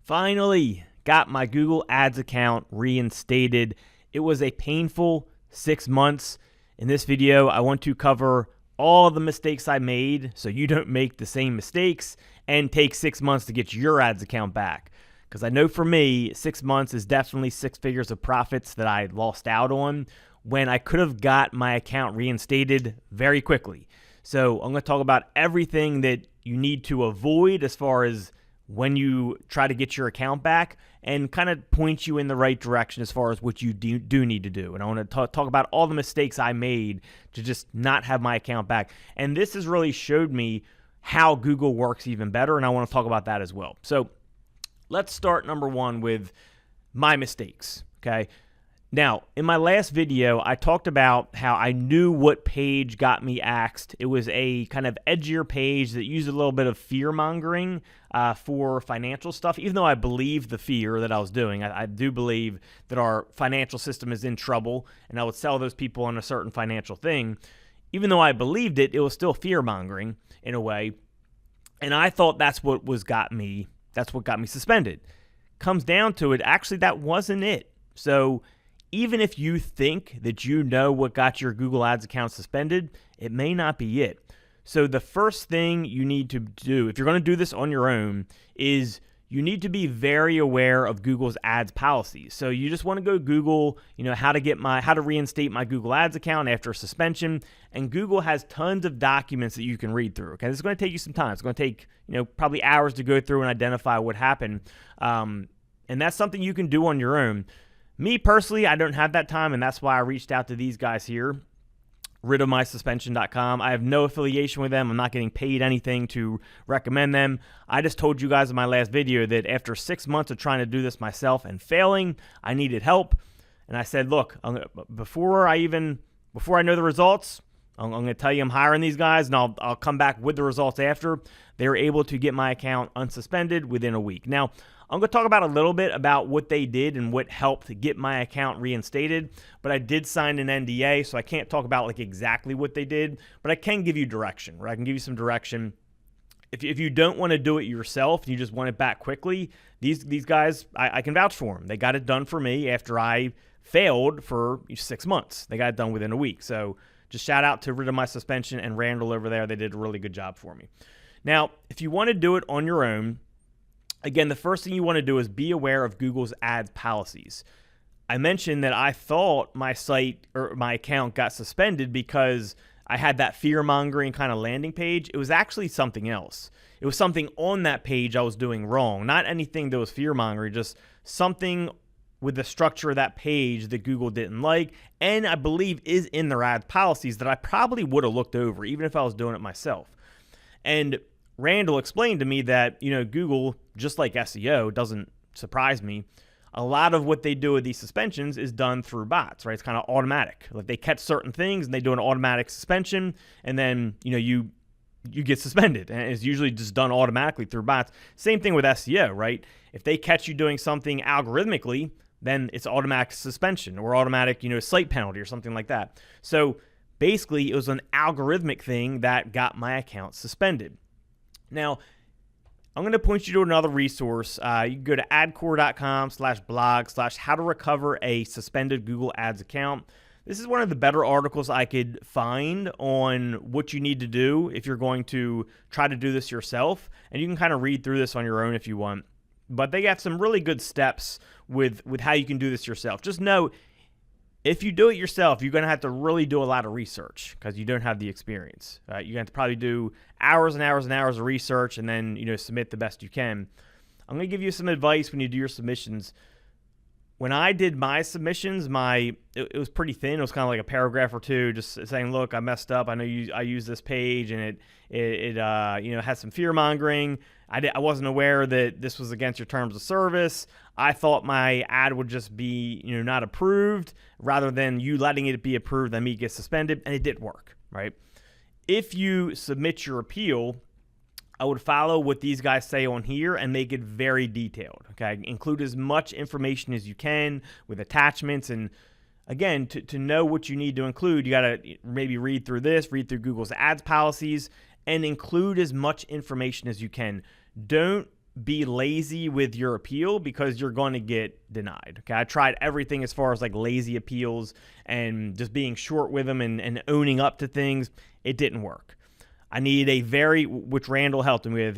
Finally got my Google Ads account reinstated. It was a painful 6 months. In this video, I want to cover all the mistakes I made so you don't make the same mistakes and take 6 months to get your ads account back. Because I know for me, 6 months is definitely 6 figures of profits that I lost out on when I could have got my account reinstated very quickly. So I'm going to talk about everything that you need to avoid as far as when you try to get your account back and kind of point you in the right direction as far as what you do need to do. And I want to talk about all the mistakes I made to just not have my account back. And this has really showed me how Google works even better, and I want to talk about that as well. So let's start number one with my mistakes, okay? Now, in my last video, I talked about how I knew what page got me axed. It was a kind of edgier page that used a little bit of fear-mongering for financial stuff, even though I believe the fear that I was doing. I do believe that our financial system is in trouble, and I would sell those people on a certain financial thing. Even though I believed it, it was still fear-mongering in a way, and I thought that's what got me suspended. Comes down to it, actually, that wasn't it. So even if you think that you know what got your Google Ads account suspended, it may not be it. So the first thing you need to do, if you're going to do this on your own, is you need to be very aware of Google's ads policies. So you just want to go Google, how to reinstate my Google Ads account after suspension, and Google has tons of documents that you can read through. Okay, this is going to take you some time. It's going to take probably hours to go through and identify what happened, and that's something you can do on your own. Me personally, I don't have that time, and that's why I reached out to these guys here, ridofmysuspension.com. I have no affiliation with them. I'm not getting paid anything to recommend them. I just told you guys in my last video that after 6 months of trying to do this myself and failing, I needed help. And I said, look, before I know the results, I'm going to tell you I'm hiring these guys, and I'll come back with the results after. They were able to get my account unsuspended within a week. Now, I'm going to talk about a little bit about what they did and what helped get my account reinstated, but I did sign an NDA, so I can't talk about exactly what they did, but I can give you direction, right? I can give you some direction. If you don't want to do it yourself, you just want it back quickly, these guys, I can vouch for them. They got it done for me after I failed for 6 months. They got it done within a week. So just shout out to Rid of My Suspension and Randall over there. They did a really good job for me. Now, if you want to do it on your own, again, the first thing you want to do is be aware of Google's ads policies. I mentioned that I thought my site or my account got suspended because I had that fear-mongering kind of landing page. It was actually something else. It was something on that page I was doing wrong. Not anything that was fear-mongering, just something with the structure of that page that Google didn't like, and I believe is in their ads policies that I probably would have looked over, even if I was doing it myself. And Randall explained to me that, Google, just like SEO, doesn't surprise me. A lot of what they do with these suspensions is done through bots, right? It's kind of automatic. Like they catch certain things and they do an automatic suspension, and then, you get suspended. And it's usually just done automatically through bots. Same thing with SEO, right? If they catch you doing something algorithmically, then it's automatic suspension or automatic, site penalty or something like that. So basically, it was an algorithmic thing that got my account suspended. Now, I'm going to point you to another resource. You can go to adcore.com/blog/how to recover a suspended Google Ads account. This is one of the better articles I could find on what you need to do if you're going to try to do this yourself. And you can kind of read through this on your own if you want. But they got some really good steps with how you can do this yourself. Just know, if you do it yourself, you're going to have to really do a lot of research because you don't have the experience. You're going to have to probably do hours and hours and hours of research and then, submit the best you can. I'm going to give you some advice when you do your submissions. When I did my submissions, it was pretty thin. It was kind of like a paragraph or two just saying, look, I messed up. I know I used this page and it had some fear-mongering. I wasn't aware that this was against your terms of service. I thought my ad would just be, not approved rather than you letting it be approved and me get suspended, and it didn't work, right? If you submit your appeal, I would follow what these guys say on here and make it very detailed, okay? Include as much information as you can with attachments. And again, to know what you need to include, you got to maybe read through Google's ads policies, and include as much information as you can. Don't be lazy with your appeal because you're going to get denied. Okay, I tried everything as far as like lazy appeals and just being short with them and owning up to things. It didn't work. I needed which Randall helped me with.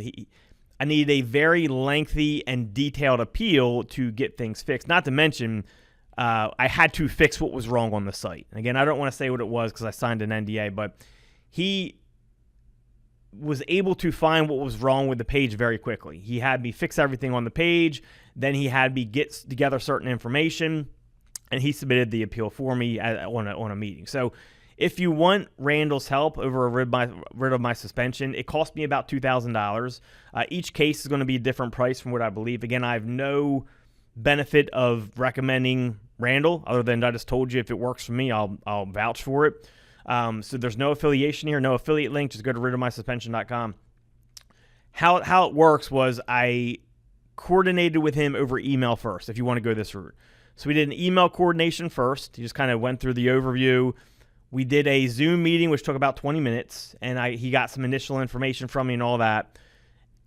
I needed a very lengthy and detailed appeal to get things fixed. Not to mention, I had to fix what was wrong on the site. Again, I don't want to say what it was because I signed an NDA, but he was able to find what was wrong with the page very quickly. He had me fix everything on the page. Then he had me get together certain information, and he submitted the appeal for me on a meeting. So if you want Randall's help over rid of my suspension, it cost me about $2,000. Each case is going to be a different price from what I believe. Again, I have no benefit of recommending Randall other than I just told you if it works for me, I'll vouch for it. So there's no affiliation here, no affiliate link. Just go to ridofmysuspension.com. How it works was I coordinated with him over email first, if you want to go this route. So we did an email coordination first. He just kind of went through the overview. We did a Zoom meeting, which took about 20 minutes, and he got some initial information from me and all that.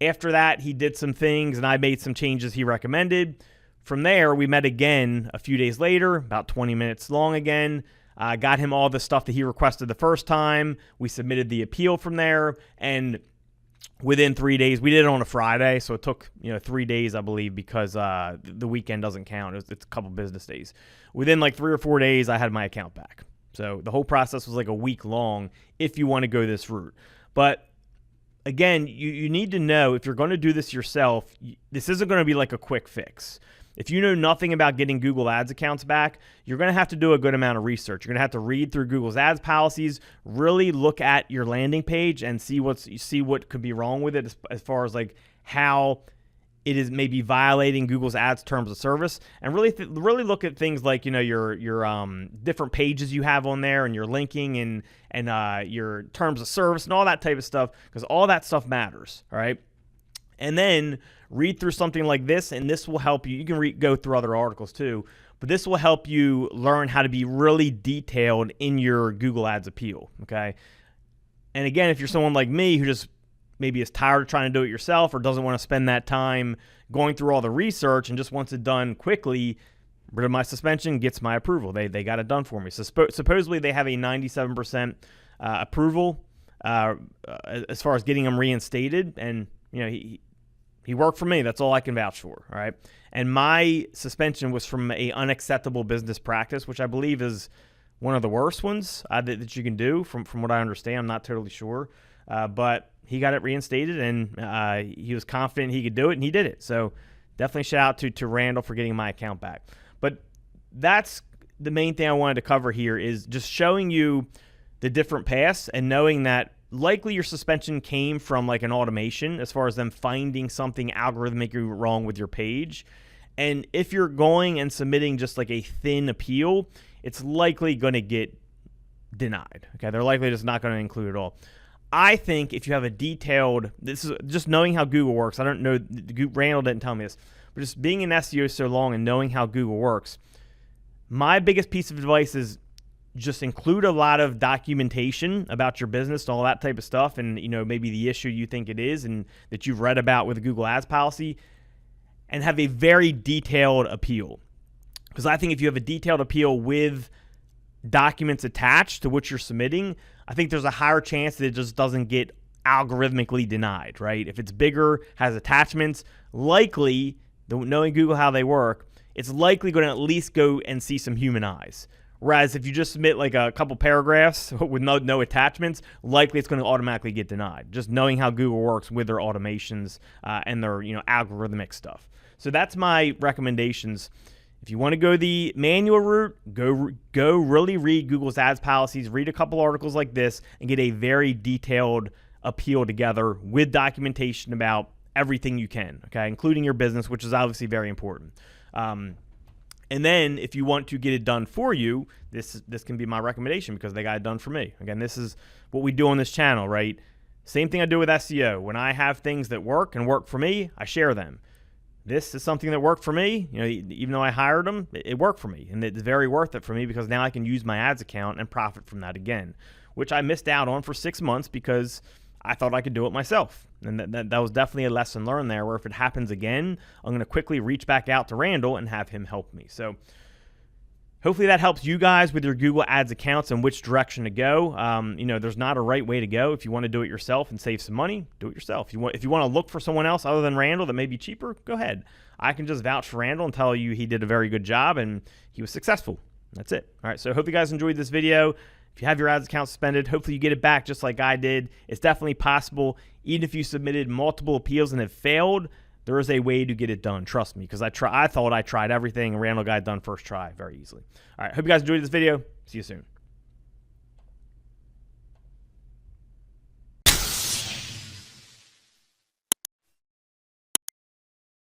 After that, he did some things, and I made some changes he recommended. From there, we met again a few days later, about 20 minutes long again. Got him all the stuff that he requested the first time. We submitted the appeal from there, and within 3 days, we did it on a Friday, so it took 3 days, I believe, because the weekend doesn't count. It's a couple business days. Within like 3 or 4 days, I had my account back. So the whole process was like a week long if you want to go this route. But again, you need to know if you're going to do this yourself, this isn't going to be like a quick fix. If you know nothing about getting Google Ads accounts back, you're going to have to do a good amount of research. You're going to have to read through Google's ads policies, really look at your landing page and see what could be wrong with it as far as like how it is maybe violating Google's ads terms of service, and really look at things like your different pages you have on there and your linking and your terms of service and all that type of stuff, because all that stuff matters. All right. And then read through something like this, and this will help you. You can go through other articles too, but this will help you learn how to be really detailed in your Google Ads appeal, okay? And again, if you're someone like me who just maybe is tired of trying to do it yourself or doesn't want to spend that time going through all the research and just wants it done quickly, rid of my suspension gets my approval. They got it done for me. So supposedly they have a 97% approval as far as getting them reinstated, and he worked for me. That's all I can vouch for, all right? And my suspension was from a unacceptable business practice, which I believe is one of the worst ones that you can do from what I understand. I'm not totally sure. But he got it reinstated, and he was confident he could do it, and he did it. So definitely shout out to Randall for getting my account back. But that's the main thing I wanted to cover here, is just showing you the different paths and knowing that likely your suspension came from like an automation as far as them finding something algorithmically wrong with your page. And if you're going and submitting just like a thin appeal, it's likely going to get denied. Okay, they're likely just not going to include it all. I think if you have a detailed, this is just knowing how Google works. I don't know, Randall didn't tell me this, but just being in SEO so long and knowing how Google works, my biggest piece of advice is just include a lot of documentation about your business and all that type of stuff, and maybe the issue you think it is and that you've read about with the Google Ads policy, and have a very detailed appeal. Because I think if you have a detailed appeal with documents attached to what you're submitting, I think there's a higher chance that it just doesn't get algorithmically denied, right? If it's bigger, has attachments, likely, knowing Google how they work, it's likely going to at least go and see some human eyes. Whereas if you just submit like a couple paragraphs with no attachments, likely it's going to automatically get denied. Just knowing how Google works with their automations and their algorithmic stuff. So that's my recommendations. If you want to go the manual route, go really read Google's ads policies, read a couple articles like this, and get a very detailed appeal together with documentation about everything you can, okay, including your business, which is obviously very important. And then if you want to get it done for you, this can be my recommendation because they got it done for me. Again, this is what we do on this channel, right? Same thing I do with SEO. When I have things that work and work for me, I share them. This is something that worked for me. Even though I hired them, it worked for me. And it's very worth it for me because now I can use my ads account and profit from that again, which I missed out on for 6 months because I thought I could do it myself. And that was definitely a lesson learned there, where if it happens again, I'm going to quickly reach back out to Randall and have him help me. So hopefully that helps you guys with your Google Ads accounts and which direction to go. There's not a right way to go. If you want to do it yourself and save some money, do it yourself. If you want to look for someone else other than Randall that may be cheaper, go ahead. I can just vouch for Randall and tell you he did a very good job and he was successful. That's it. All right, so I hope you guys enjoyed this video. If you have your ads account suspended, hopefully you get it back just like I did. It's definitely possible. Even if you submitted multiple appeals and have failed, there is a way to get it done. Trust me, because I thought I tried everything, and Randall got it done first try very easily. All right, hope you guys enjoyed this video. See you soon.